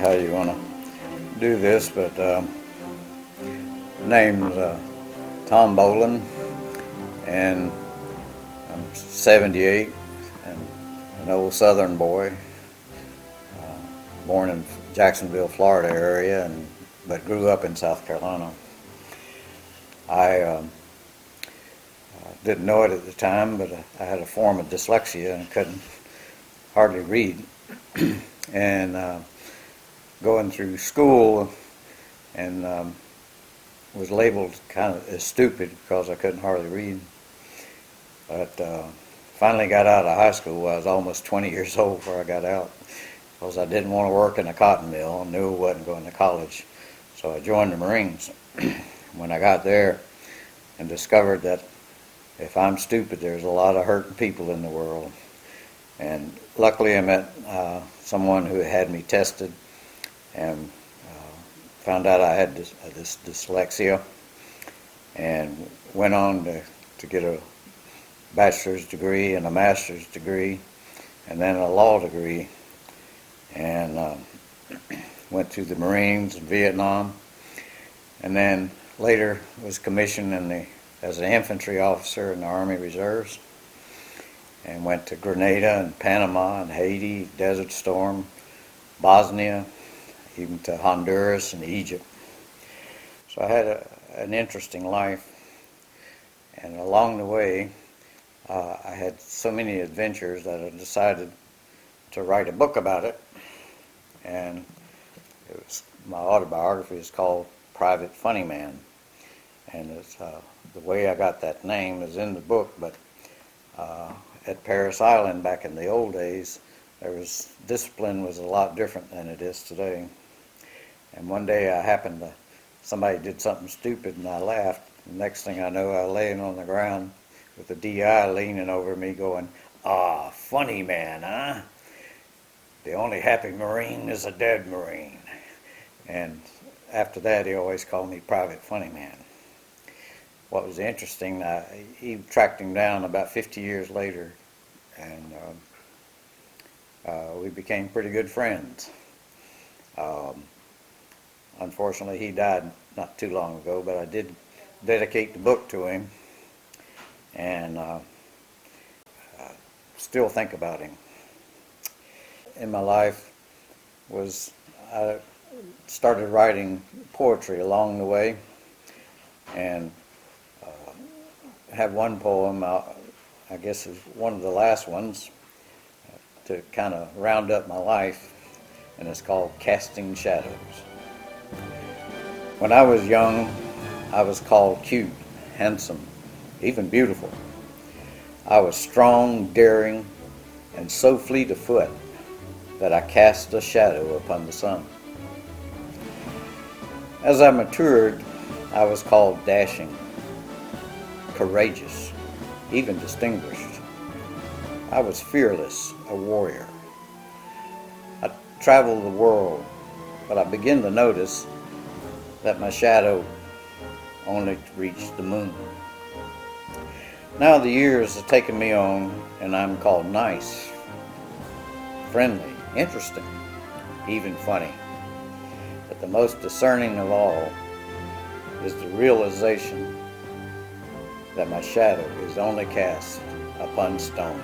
how you want to do this, but name's Tom Boland, and I'm 78 and an old southern boy, born in Jacksonville, Florida area, but grew up in South Carolina. I didn't know it at the time, but I had a form of dyslexia and couldn't hardly read. And going through school and was labeled kind of as stupid because I couldn't hardly read. But finally got out of high school. I was almost 20 years old before I got out because I didn't want to work in a cotton mill and knew I wasn't going to college. So I joined the Marines. When I got there and discovered that if I'm stupid, there's a lot of hurting people in the world. And luckily I met someone who had me tested and found out I had this dyslexia, and went on to get a bachelor's degree and a master's degree and then a law degree, and went to the Marines in Vietnam, and then later was commissioned as an infantry officer in the Army Reserves, and went to Grenada and Panama and Haiti, Desert Storm, Bosnia, even to Honduras and Egypt. So I had an interesting life, and along the way I had so many adventures that I decided to write a book about it, and my autobiography is called Private Funny Man, and it's the way I got that name is in the book, but at Paris Island back in the old days, discipline was a lot different than it is today. And one day somebody did something stupid and I laughed. The next thing I know, I was laying on the ground with the DI leaning over me going, "Ah, funny man, huh? The only happy Marine is a dead Marine." And after that, he always called me Private Funny Man. What was interesting, he tracked him down about 50 years later, and we became pretty good friends. Unfortunately, he died not too long ago, but I did dedicate the book to him, and still think about him. In my life I started writing poetry along the way, and have one poem, I guess is one of the last ones, to kind of round up my life, and it's called Casting Shadows. When I was young, I was called cute, handsome, even beautiful. I was strong, daring, and so fleet of foot that I cast a shadow upon the sun. As I matured, I was called dashing, courageous, even distinguished. I was fearless, a warrior. I traveled the world, but I began to notice that my shadow only reached the moon. Now the years have taken me on, and I'm called nice, friendly, interesting, even funny. But the most discerning of all is the realization that my shadow is only cast upon stone.